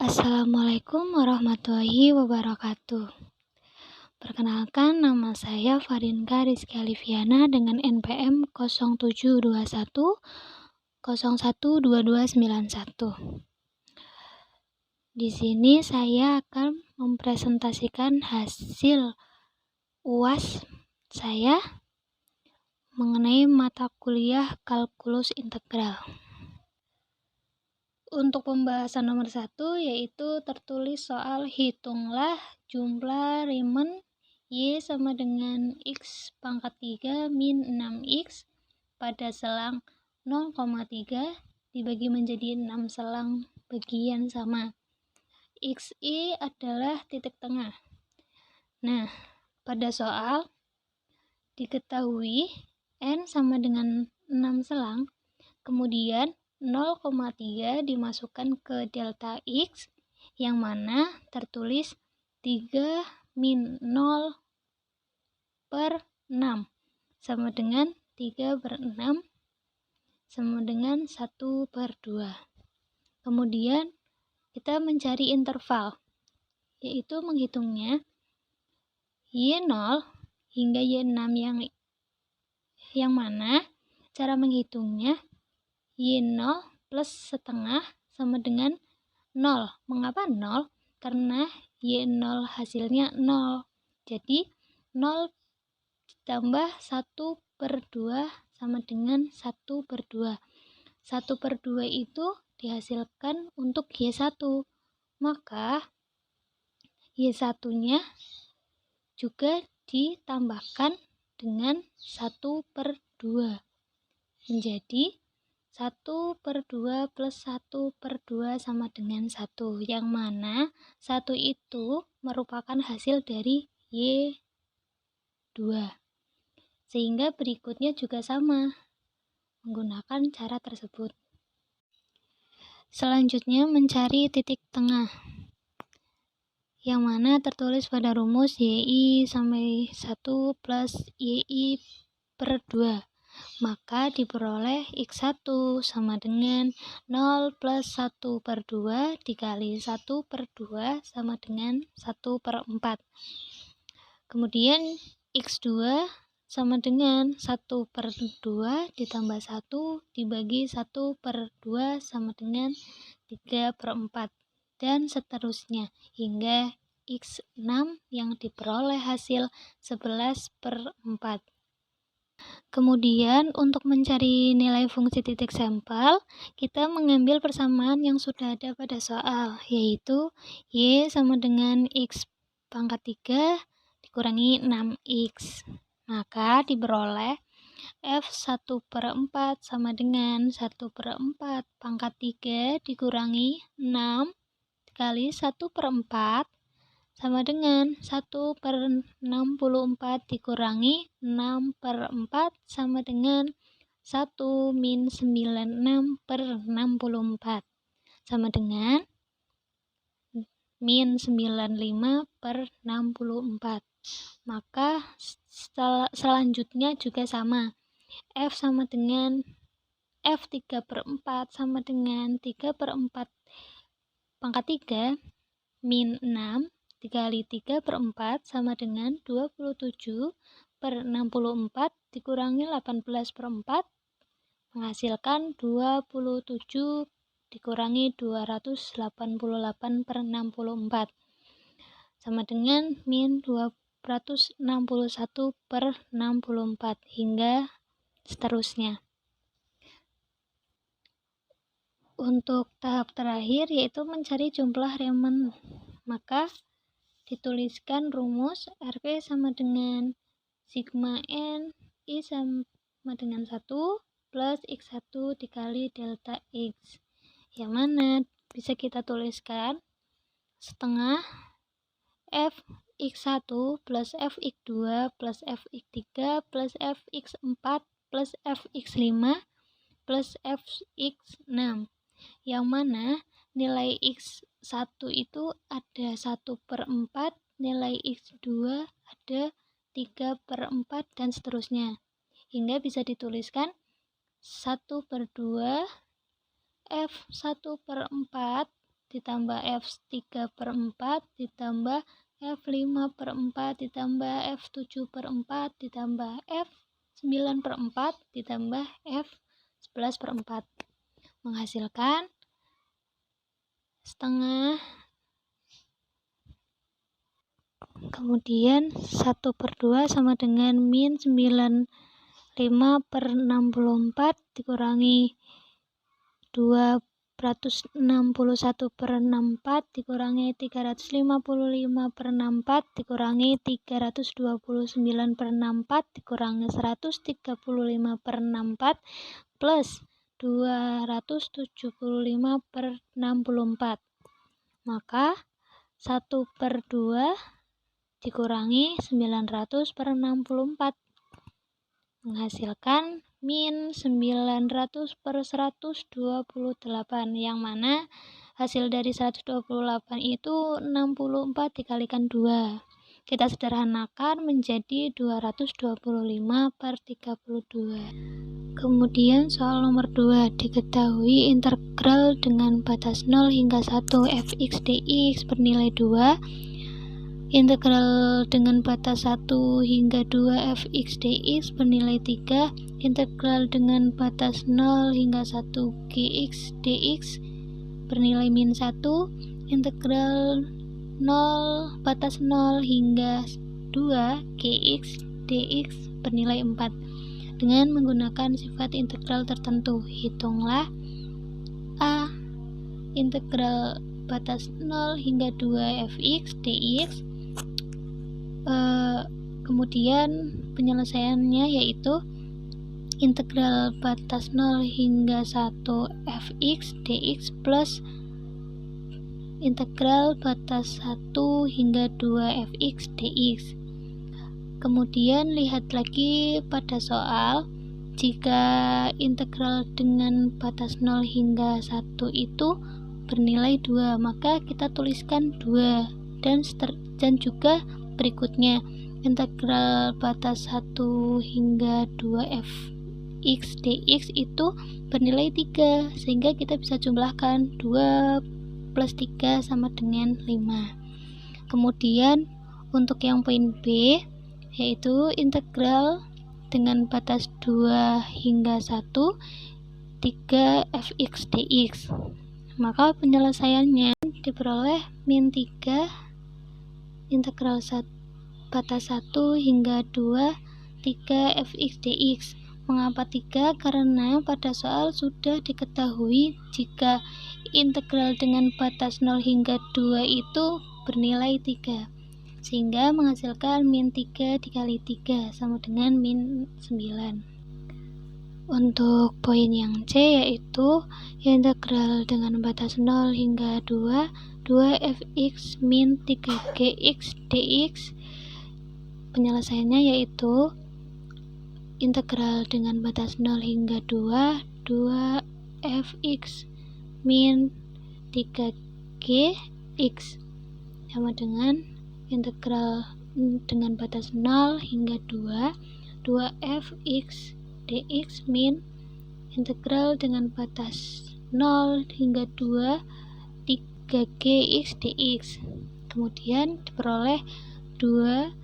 Assalamualaikum warahmatullahi wabarakatuh. Perkenalkan, nama saya Farinka Rizky Aliviana dengan NPM 0721 012291. Di sini saya akan mempresentasikan hasil UAS saya mengenai mata kuliah kalkulus integral. Untuk pembahasan nomor 1 yaitu tertulis soal hitunglah jumlah Riemann Y sama dengan X pangkat 3 min 6X pada selang 0,3 dibagi menjadi 6 selang bagian sama. XI adalah titik tengah. Nah, pada soal diketahui N sama dengan 6 selang, kemudian 0,3 dimasukkan ke delta X yang mana tertulis 3 min 0 per 6 sama dengan 3 per 6 sama dengan 1 per 2. Kemudian kita mencari interval, yaitu menghitungnya Y0 hingga Y6 yang mana cara menghitungnya Y0 plus setengah sama dengan 0. Mengapa 0? Karena Y0 hasilnya 0. Jadi 0 ditambah 1 per 2 sama dengan 1 per 2. 1 per 2 itu dihasilkan untuk Y1. Maka Y1-nya juga ditambahkan dengan 1 per 2. Menjadi 1 per 2 plus 1 per 2 sama dengan 1, yang mana 1 itu merupakan hasil dari Y2. Sehingga berikutnya juga sama, menggunakan cara tersebut. Selanjutnya mencari titik tengah, yang mana tertulis pada rumus YI sampai 1 plus YI per 2. Maka diperoleh X1 sama dengan 0 plus 1 per 2 dikali 1 per 2 sama dengan 1 per 4. Kemudian X2 sama dengan 1 per 2 ditambah 1 dibagi 1 per 2 sama dengan 3 per 4. Dan seterusnya hingga X6 yang diperoleh hasil 11 per 4. Kemudian untuk mencari nilai fungsi titik sampel, kita mengambil persamaan yang sudah ada pada soal, yaitu Y sama dengan X pangkat 3 dikurangi 6X. Maka diperoleh F1 per 4 sama dengan 1 per 4 pangkat 3 dikurangi 6 dikali 1 per 4 sama dengan 1 per 64 dikurangi 6 per 4 sama dengan 1 min 96 per 64 sama dengan min 95 per 64. Maka selanjutnya juga sama. F sama dengan F3 per 4 sama dengan 3 per 4 pangkat 3 min 6 dikali 3 per 4 sama dengan 27 per 64 dikurangi 18 per 4 menghasilkan 27 dikurangi 288 per 64 sama dengan min 261 per 64 hingga seterusnya. Untuk tahap terakhir yaitu mencari jumlah Riemann, maka dituliskan rumus RP sama dengan sigma N I sama dengan 1 plus X1 dikali delta X, yang mana bisa kita tuliskan setengah Fx1 plus Fx2 plus Fx3 plus Fx4 plus Fx5 plus Fx6, yang mana nilai X1 itu ada 1 per 4, nilai X2 ada 3 per 4, dan seterusnya. Hingga bisa dituliskan 1 per 2 F1 per 4 ditambah F3/4 ditambah F5/4 ditambah F7/4 ditambah F9/4 ditambah F11/4 menghasilkan setengah. Kemudian 1/2 sama dengan min 95/64 dikurangi 261/64 dikurangi 355/64 dikurangi 329/64 dikurangi 135/64 plus 275/64. Maka 1/2 dikurangi 900/64 menghasilkan min 900/128, yang mana hasil dari 128 itu 64 dikalikan 2. Kita sederhanakan menjadi 225/32. Kemudian soal nomor 2, diketahui integral dengan batas 0 hingga 1 fx dx bernilai 2. Integral dengan batas 1 hingga 2 fx dx bernilai 3. Integral dengan batas 0 hingga 1 gx dx bernilai min 1. Integral batas 0 hingga 2 gx dx bernilai 4. Dengan menggunakan sifat integral tertentu, hitunglah A. Integral batas 0 hingga 2 fx dx. Kemudian penyelesaiannya yaitu integral batas 0 hingga 1 fx dx plus integral batas 1 hingga 2 fx dx. Kemudian lihat lagi pada soal, jika integral dengan batas 0 hingga 1 itu bernilai 2, maka kita tuliskan 2 dan juga berikutnya integral batas 1 hingga 2 fx dx itu bernilai 3, sehingga kita bisa jumlahkan 2 plus 3 sama dengan 5. Kemudian untuk yang poin B, yaitu integral dengan batas 2 hingga 1 3 fx dx, maka penyelesaiannya diperoleh min 3 integral batas 1 hingga 2 3 fx dx. Mengapa 3? Karena pada soal sudah diketahui jika integral dengan batas 0 hingga 2 itu bernilai 3, sehingga menghasilkan min 3 dikali 3 sama dengan min 9. Untuk poin yang C, yaitu integral dengan batas 0 hingga 2 2fx min 3gx dx. Penyelesaiannya yaitu integral dengan batas 0 hingga 2 2fx min 3gx sama dengan integral dengan batas 0 hingga 2 2fx dx min integral dengan batas 0 hingga 2 3gx dx. Kemudian diperoleh 2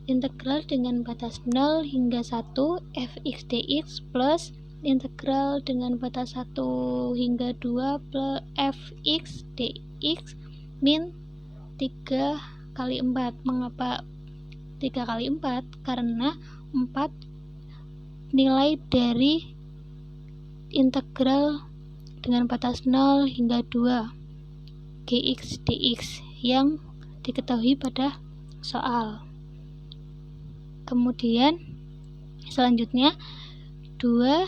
integral dengan batas 0 hingga 1 fx dx plus integral dengan batas 1 hingga 2 plus fx dx min 3 kali 4. Mengapa 3 kali 4? Karena 4 nilai dari integral dengan batas 0 hingga 2 gx dx yang diketahui pada soal. Kemudian selanjutnya 2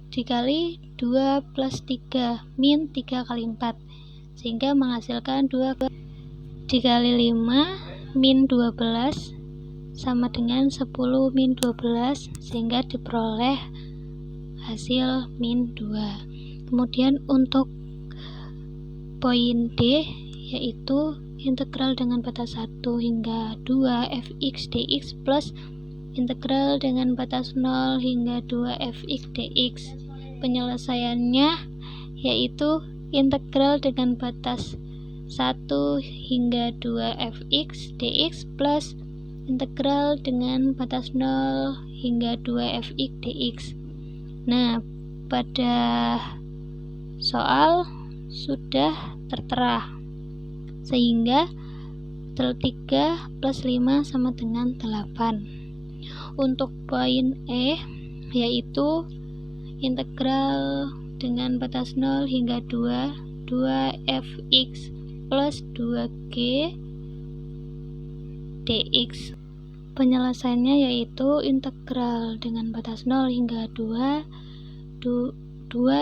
dikali 2 plus 3 min 3 kali 4, sehingga menghasilkan 2 dikali 5 min 12 sama dengan 10 min 12, sehingga diperoleh hasil min 2. Kemudian untuk poin D, yaitu integral dengan batas 1 hingga 2 fx dx plus integral dengan batas 0 hingga 2 fx dx. Penyelesaiannya yaitu integral dengan batas 1 hingga 2 fx dx plus integral dengan batas 0 hingga 2 fx dx. Nah, pada soal sudah tertera, sehingga 3 plus 5 sama dengan 8. Untuk poin E, yaitu integral dengan batas 0 hingga 2 fx plus 2g dx. Penyelesaiannya yaitu integral dengan batas 0 hingga 2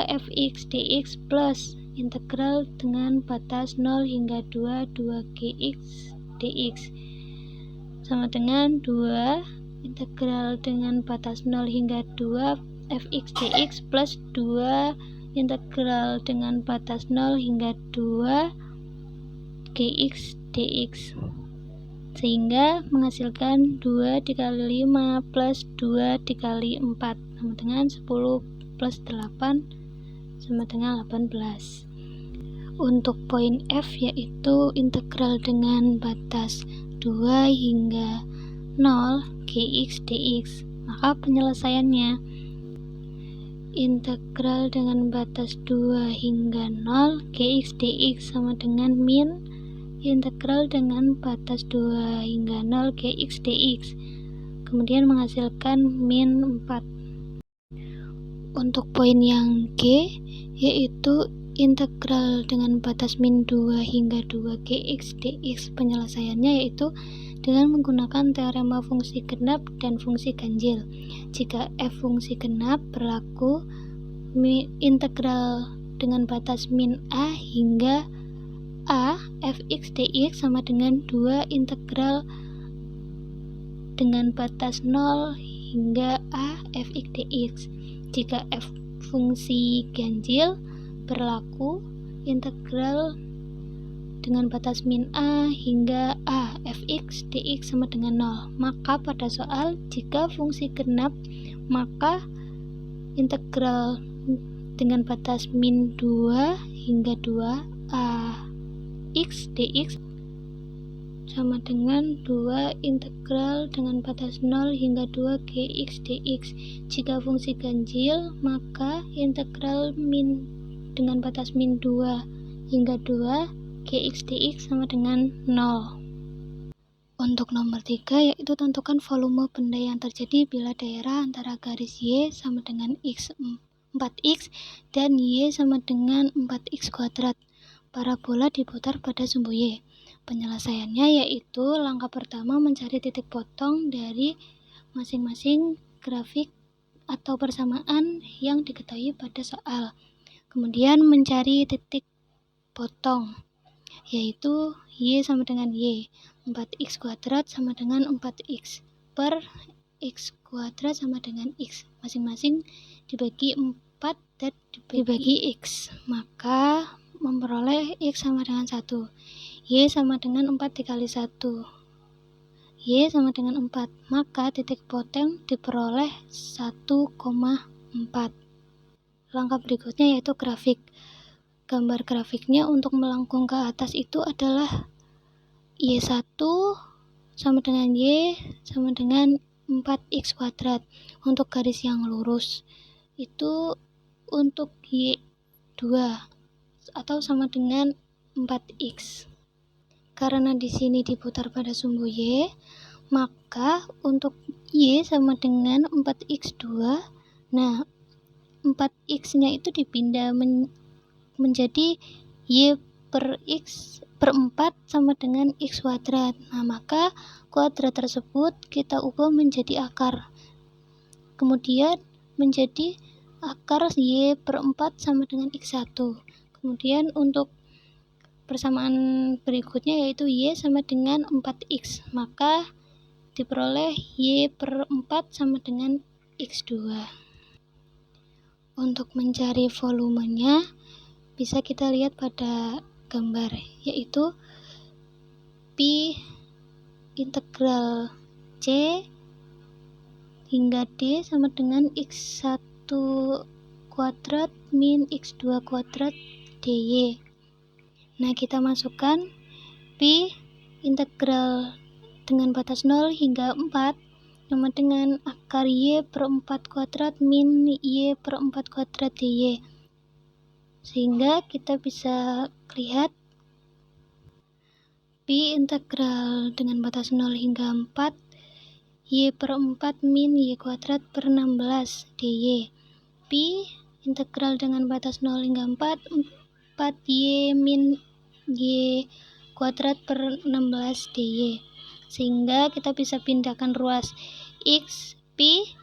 fx dx plus integral dengan batas 0 hingga 2gx dx sama dengan 2 integral dengan batas 0 hingga 2 fx dx plus 2 integral dengan batas 0 hingga 2 gx dx, sehingga menghasilkan 2 dikali 5 plus 2 dikali 4 sama dengan 10 plus 8 sama dengan 18. Untuk poin F, yaitu integral dengan batas 2 hingga 0 gx dx, maka penyelesaiannya integral dengan batas 2 hingga 0 gx dx sama dengan min integral dengan batas 2 hingga 0 gx dx, kemudian menghasilkan min 4. Untuk poin yang G, yaitu integral dengan batas min 2 hingga 2 gx dx, penyelesaiannya yaitu dengan menggunakan teorema fungsi genap dan fungsi ganjil. Jika f fungsi genap berlaku, integral dengan batas min a hingga a fx dx sama dengan 2 integral dengan batas 0 hingga a fx dx. Jika f fungsi ganjil berlaku, integral dengan batas min a hingga a fx dx sama dengan 0. Maka pada soal jika fungsi genap, maka integral dengan batas min 2 hingga 2 a x dx sama dengan 2 integral dengan batas 0 hingga 2 gx dx. Jika fungsi ganjil, maka integral dengan batas min 2 hingga 2 gx dx sama dengan 0. Untuk nomor 3, yaitu tentukan volume benda yang terjadi bila daerah antara garis Y sama dengan X 4X dan Y sama dengan 4X kuadrat. Parabola diputar pada sumbu Y. Penyelesaiannya yaitu langkah pertama mencari titik potong dari masing-masing grafik atau persamaan yang diketahui pada soal. Kemudian mencari titik potong, yaitu Y sama dengan Y, 4X kuadrat sama dengan 4X per X kuadrat sama dengan X, masing-masing dibagi 4 dan dibagi X, maka memperoleh X sama dengan 1. Y sama dengan 4 dikali 1, Y sama dengan 4, maka titik potong diperoleh 1,4. Langkah berikutnya yaitu grafik. Gambar grafiknya untuk melengkung ke atas itu adalah Y1 sama dengan Y sama dengan 4X kuadrat. Untuk garis yang lurus itu untuk Y2 atau sama dengan 4X. Karena di sini diputar pada sumbu Y, maka untuk Y sama dengan 4X2. Nah, 4X-nya itu dipindah menjadi Y per X per 4 sama dengan X kuadrat. Nah, maka kuadrat tersebut kita ubah menjadi akar. Kemudian menjadi akar Y per 4 sama dengan X1. Kemudian untuk persamaan berikutnya yaitu Y sama dengan 4X. Maka diperoleh Y per 4 sama dengan X2. Untuk mencari volumenya, bisa kita lihat pada gambar, yaitu pi integral C hingga D sama dengan X1 kuadrat min X2 kuadrat dy. Nah, kita masukkan Pi integral dengan batas 0 hingga 4 sama dengan akar Y per 4 kuadrat min Y per 4 kuadrat dy. Sehingga kita bisa lihat Pi integral dengan batas 0 hingga 4 Y per 4 min Y kuadrat per 16 dy. Pi integral dengan batas 0 hingga 4 4Y min Y kuadrat per 16 dy. Sehingga kita bisa pindahkan ruas X Pi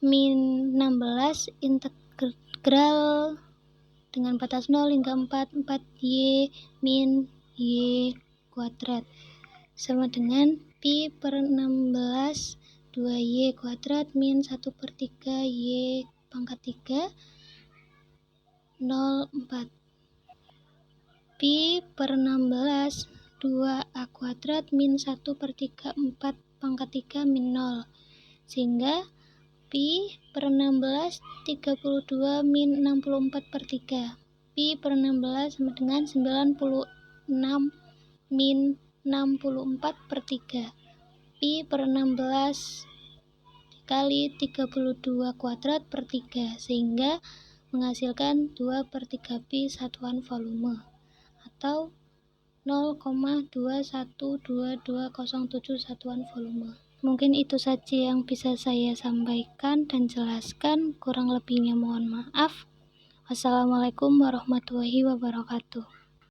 min 16 integral dengan batas 0 hingga 4 4Y min Y kuadrat sama dengan Pi per 16 2Y kuadrat min 1/3 Y pangkat 3 0 4. Pi per 16 2A kuadrat min 1/3 4 pangkat 3 min 0. Sehingga Pi per 16 32 min 64/3. Pi per 16 sama dengan 96 min 64/3. Pi per 16 kali 32 kuadrat per 3, sehingga menghasilkan 2/3 Pi satuan volume atau 0,2122207 satuan volume. Mungkin itu saja yang bisa saya sampaikan dan jelaskan, kurang lebihnya mohon maaf. Wassalamualaikum warahmatullahi wabarakatuh.